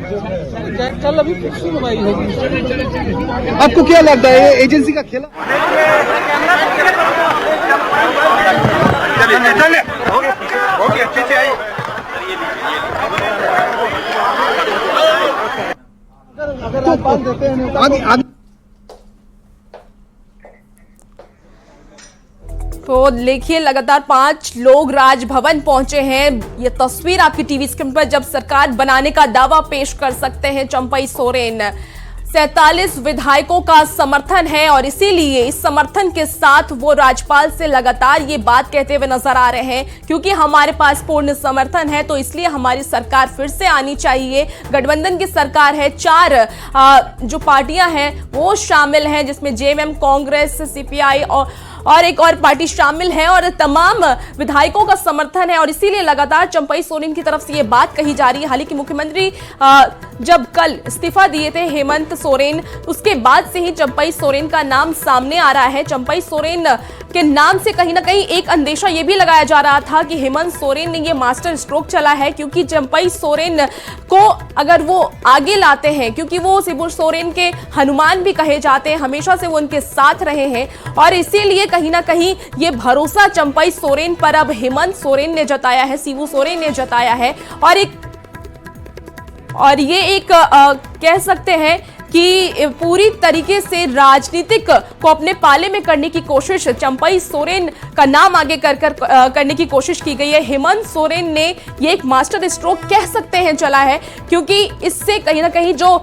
कल अभी सुनवाई होगी। आपको क्या लगता है एजेंसी का खेला? ओके अच्छे से आइए। अगर आप बात देते हैं आगे तो देखिए, लगातार 5 लोग राजभवन पहुंचे हैं। ये तस्वीर आपकी टीवी स्क्रीन पर जब सरकार बनाने का दावा पेश कर सकते हैं चंपई सोरेन। 47 विधायकों का समर्थन है और इसीलिए इस समर्थन के साथ वो राज्यपाल से लगातार ये बात कहते हुए नजर आ रहे हैं, क्योंकि हमारे पास पूर्ण समर्थन है तो इसलिए हमारी सरकार फिर से आनी चाहिए। गठबंधन की सरकार है, 4 जो पार्टियां हैं वो शामिल हैं, जिसमें जेएमएम, कांग्रेस, सीपीआई और एक और पार्टी शामिल है और तमाम विधायकों का समर्थन है और इसीलिए लगातार चंपई सोरेन की तरफ से ये बात कही जा रही है। हालांकि मुख्यमंत्री जब कल इस्तीफा दिए थे हेमंत सोरेन, उसके बाद से ही चंपई सोरेन का नाम सामने आ रहा है। चंपई सोरेन के नाम से कहीं ना कहीं एक अंदेशा ये भी लगाया जा रहा था कि हेमंत सोरेन ने ये मास्टर स्ट्रोक चला है, क्योंकि चंपई सोरेन को अगर वो आगे लाते हैं, क्योंकि वो शिबू सोरेन के हनुमान भी कहे जाते हैं, हमेशा से वो उनके साथ रहे हैं और इसीलिए कहीं ना कहीं ये भरोसा चंपई सोरेन पर अब हेमंत सोरेन ने जताया है, शिबू सोरेन ने जताया है और ये एक कह सकते हैं कि पूरी तरीके से राजनीतिक को अपने पाले में करने की कोशिश, चंपई सोरेन का नाम आगे करने की कोशिश की गई है। हेमंत सोरेन ने ये एक मास्टर स्ट्रोक कह सकते हैं चला है, क्योंकि इससे कहीं ना कहीं जो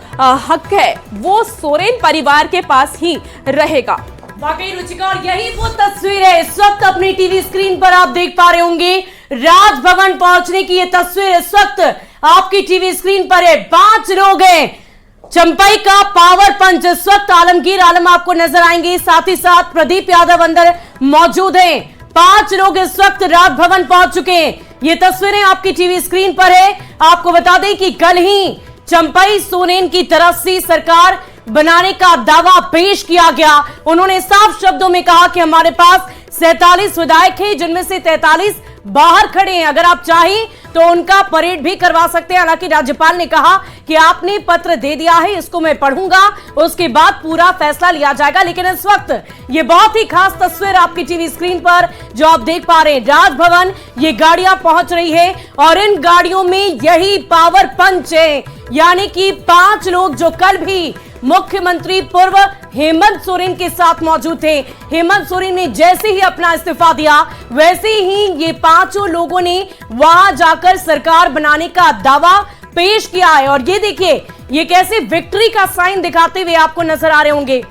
हक है वो सोरेन परिवार के पास ही रहेगा। वाकई रुचिका, और यही वो तस्वीर है इस वक्त अपनी टीवी स्क्रीन पर आप देख पा रहे होंगे। राजभवन पहुंचने की ये तस्वीर इस वक्त आपकी टीवी स्क्रीन पर है। 5 लोग हैं, चंपई का पावर पंच इस वक्त आलमगीर आलम आपको नजर आएंगे, साथ ही साथ प्रदीप यादव अंदर मौजूद हैं। 5 लोग इस वक्त राजभवन पहुंच चुके हैं। ये तस्वीरें आपकी टीवी स्क्रीन पर है। आपको बता दें कि कल ही चंपई सोरेन की तरफ से सरकार बनाने का दावा पेश किया गया। उन्होंने साफ शब्दों में कहा कि हमारे पास 47 विधायक हैं, जिनमें से 43 बाहर खड़े हैं, अगर आप चाहें तो उनका परेड भी करवा सकते हैं। हालांकि राज्यपाल ने कहा कि आपने पत्र दे दिया है, इसको मैं पढ़ूंगा, उसके बाद पूरा फैसला लिया जाएगा। लेकिन इस वक्त ये बहुत ही खास तस्वीर आपकी टीवी स्क्रीन पर जो आप देख पा रहे हैं, राजभवन ये गाड़ियां पहुंच रही है और इन गाड़ियों में यही पावर पंच है, यानी कि 5 लोग जो कल भी मुख्यमंत्री पूर्व हेमंत सोरेन के साथ मौजूद थे। हेमंत सोरेन ने जैसे ही अपना इस्तीफा दिया, वैसे ही ये 5 लोगों ने वहां जाकर सरकार बनाने का दावा पेश किया है। और ये देखिए, ये कैसे विक्ट्री का साइन दिखाते हुए आपको नजर आ रहे होंगे।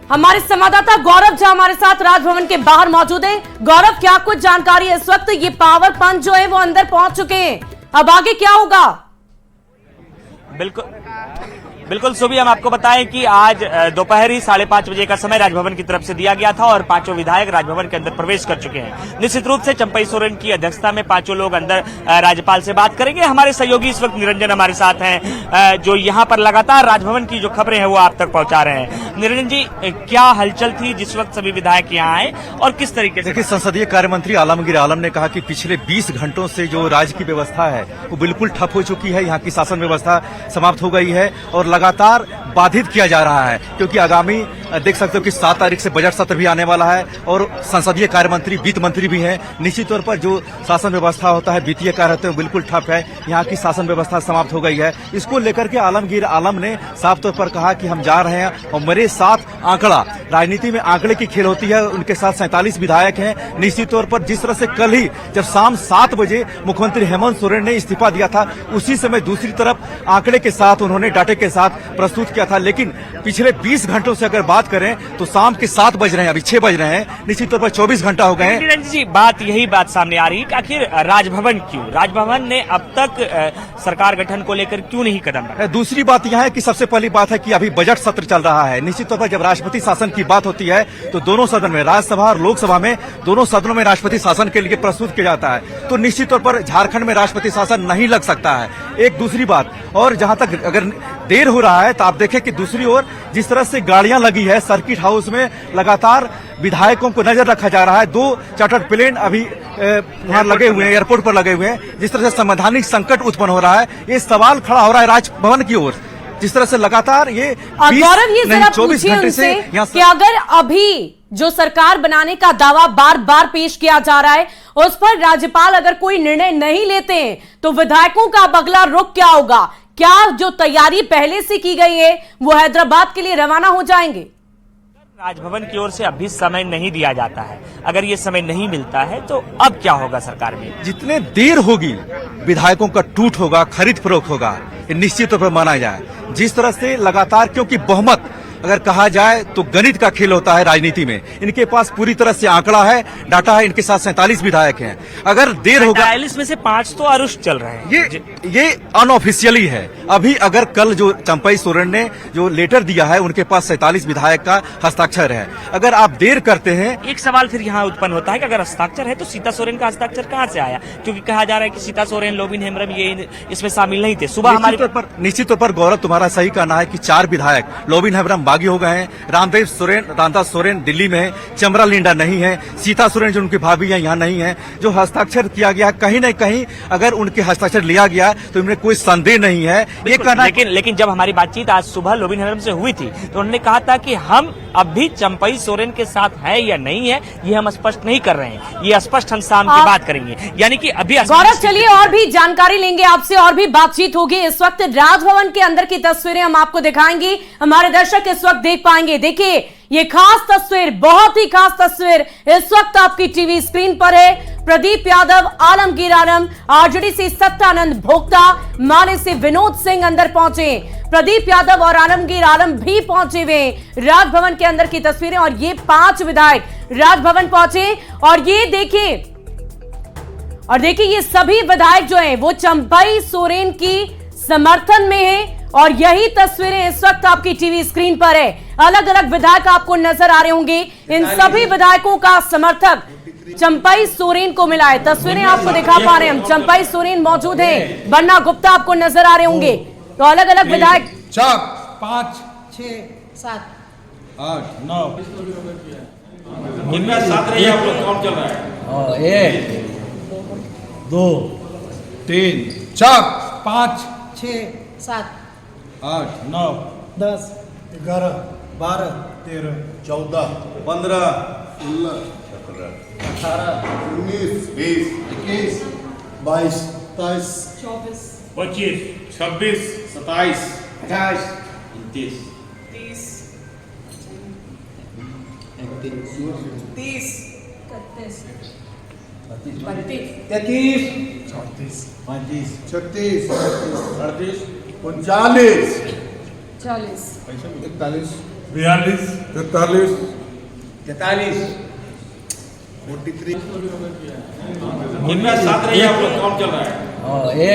हमारे संवाददाता गौरव झा हमारे साथ राजभवन के बाहर मौजूद है। गौरव, क्या कुछ जानकारी है? इस वक्त ये पावर पंच जो है वो अंदर पहुंच चुके हैं, अब आगे क्या होगा? बिल्कुल सुबह हम आपको बताएं कि आज दोपहर ही 5:30 बजे का समय राजभवन की तरफ से दिया गया था और 5 विधायक राजभवन के अंदर प्रवेश कर चुके हैं। निश्चित रूप से चंपई सोरेन की अध्यक्षता में 5 लोग अंदर राज्यपाल से बात करेंगे। हमारे सहयोगी इस वक्त निरंजन हमारे साथ हैं, जो यहाँ पर लगातार राजभवन की जो खबरें हैं वो आप तक पहुंचा रहे हैं। निरंजन जी, क्या हलचल थी जिस वक्त सभी विधायक यहाँ आए और किस तरीके से? देखिए, संसदीय कार्य मंत्री आलमगीर आलम ने कहा कि पिछले 20 घंटों से जो राज्य की व्यवस्था है वो बिल्कुल ठप हो चुकी है। यहाँ की शासन व्यवस्था समाप्त हो गई है और लगातार बाधित किया जा रहा है, क्योंकि आगामी देख सकते हो कि 7 तारीख से बजट सत्र भी आने वाला है और संसदीय कार्य मंत्री, वित्त मंत्री भी हैं। निश्चित तौर पर जो शासन व्यवस्था होता है, वित्तीय कार्य होते हैं, बिल्कुल ठप है। यहाँ की शासन व्यवस्था समाप्त हो गई है। इसको लेकर के आलमगीर आलम ने साफ तौर पर कहा कि हम जा रहे हैं और मेरे साथ आंकड़ा, राजनीति में आंकड़े की खेल होती है, उनके साथ 47 विधायक हैं। निश्चित तौर पर जिस तरह से कल ही जब शाम 7 बजे मुख्यमंत्री हेमंत सोरेन ने इस्तीफा दिया था, उसी समय दूसरी तरफ आंकड़े के साथ उन्होंने डाटे के साथ प्रस्तुत किया था। लेकिन पिछले 20 घंटों से अगर बात करें तो शाम के 7 बज रहे हैं, अभी 6 बज रहे हैं, निश्चित तौर पर 24 घंटा हो गए हैं। निरंजन जी, यही बात सामने आ रही है कि आखिर राजभवन क्यों, राजभवन ने अब तक सरकार गठन को लेकर क्यों नहीं कदम रखा? दूसरी बात यह है कि सबसे पहली बात है कि अभी बजट सत्र चल रहा है। निश्चित तौर पर जब राष्ट्रपति शासन की बात होती है तो दोनों सदन में, राज्यसभा और लोकसभा में, दोनों सदनों में राष्ट्रपति शासन के लिए प्रस्तुत किया जाता है। तो निश्चित तौर पर झारखंड में राष्ट्रपति शासन नहीं लग सकता है। एक दूसरी बात, और जहां तक अगर देर हो रहा है तो आप देखें कि दूसरी ओर जिस तरह से गाड़ियां लगी है सर्किट हाउस में, लगातार विधायकों को नजर रखा जा रहा है। 2 चार्टर्ड प्लेन अभी वहां लगे हुए हैं, एयरपोर्ट पर लगे हुए हैं। जिस तरह से संवैधानिक संकट उत्पन्न हो रहा है, ये सवाल खड़ा हो रहा है राजभवन की ओर। जिस तरह से लगातार ये गौरव, ये जरा 24 पूछिए घंटे से उनसे यहाँ कि अगर अभी जो सरकार बनाने का दावा बार बार पेश किया जा रहा है, उस पर राज्यपाल अगर कोई निर्णय नहीं लेते हैं तो विधायकों का अब अगला रुख क्या होगा? क्या जो तैयारी पहले से की गई है वो हैदराबाद के लिए रवाना हो जाएंगे? राजभवन की ओर से अभी समय नहीं दिया जाता है। अगर ये समय नहीं मिलता है तो अब क्या होगा सरकार में? जितने देर होगी विधायकों का टूट होगा, खरीद फरोख्त होगा, ये निश्चित तौर पर माना जाए। जिस तरह से लगातार, क्योंकि बहुमत अगर कहा जाए तो गणित का खेल होता है राजनीति में। इनके पास पूरी तरह से आंकड़ा है, डाटा है, इनके साथ 47 विधायक हैं। अगर देर होगा 47 में से 5 तो अरुष्ट चल रहे हैं। ये अनऑफिशियली है। अभी अगर कल जो चंपई सोरेन ने जो लेटर दिया है, उनके पास 47 विधायक का हस्ताक्षर है। अगर आप देर करते हैं, एक सवाल फिर यहाँ उत्पन्न होता है कि अगर हस्ताक्षर है तो सीता सोरेन का हस्ताक्षर कहाँ से आया? क्योंकि कहा जा रहा है कि सीता सोरेन, लोबिन हेम्ब्रम ये इसमें शामिल नहीं थे। सुबह हमारे निश्चित तौर पर गौरव, तुम्हारा सही कहना है कि 4 विधायक, लोबिन हेम्ब्रम बागी हो गए हैं, रामदास सोरेन दिल्ली में है, चमरा लिंडा नहीं है, सीता सोरेन जो उनकी भाभी है यहाँ नहीं है। जो हस्ताक्षर किया गया, कहीं न कहीं अगर उनके हस्ताक्षर लिया गया तो इनमें कोई संदेह नहीं है। ये कहना, लेकिन जब हमारी बातचीत आज सुबह लोबिन हेम्ब्रम से हुई थी तो उन्होंने कहा था कि हम अब भी चंपई सोरेन के साथ है या नहीं है ये हम स्पष्ट नहीं कर रहे हैं, ये स्पष्ट हम शाम की बात करेंगे। यानी कि अभी गौरव, चलिए और भी जानकारी लेंगे आपसे, और भी बातचीत होगी। इस वक्त राजभवन के अंदर की तस्वीरें हम आपको दिखाएंगे, हमारे दर्शक इस वक्त देख पाएंगे। देखिए ये खास तस्वीर, बहुत ही खास तस्वीर इस वक्त आपकी टीवी स्क्रीन पर है। प्रदीप यादव, आलमगीर आलम, आरजेडी से सत्यानंद भोक्ता, माले से विनोद सिंह अंदर पहुंचे। प्रदीप यादव और आलमगीर आलम भी पहुंचे हुए राजभवन के अंदर की तस्वीरें, और ये 5 विधायक राजभवन पहुंचे। और ये देखिए ये सभी विधायक जो हैं वो चंपई सोरेन की समर्थन में हैं, और यही तस्वीरें इस वक्त आपकी टीवी स्क्रीन पर है। अलग अलग विधायक आपको नजर आ रहे होंगे। इन सभी विधायकों का समर्थक चंपई सोरेन को मिला है। तस्वीरें आपको दिखा पा रहे हैं हम, चंपई सोरेन मौजूद हैं, बन्ना गुप्ता आपको नजर आ रहे होंगे। तो अलग अलग विधायक 4 5 6 7 8 9 इनका साथ रहिए आप लोग, कौन चल रहा है? 1 2 3 4 5 6 7 8 9 10 11 12 13 14 15 16 17 18 19 20 21 22 23 24 25 26 27 28 29 30 35 36 38 39 40 41 42 43 43 43 इनका साथ रहिए आप लोग, कौन चल रहा है?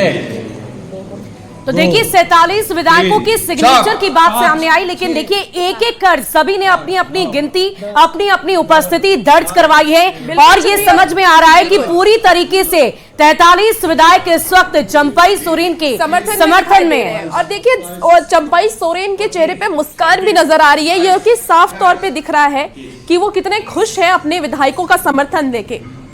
तो देखिए 47 विधायकों की सिग्नेचर की बात सामने आई, लेकिन देखिए एक एक कर सभी ने अपनी अपनी गिनती, अपनी अपनी उपस्थिति दर्ज करवाई है। और ये समझ में आ रहा है कि पूरी तरीके से 43 विधायक इस वक्त चंपई सोरेन के समर्थन में है। और देखिए चंपई सोरेन के चेहरे पे मुस्कान भी नजर आ रही है, ये कि साफ तौर पे दिख रहा है कि वो कितने खुश हैं अपने विधायकों का समर्थन देके।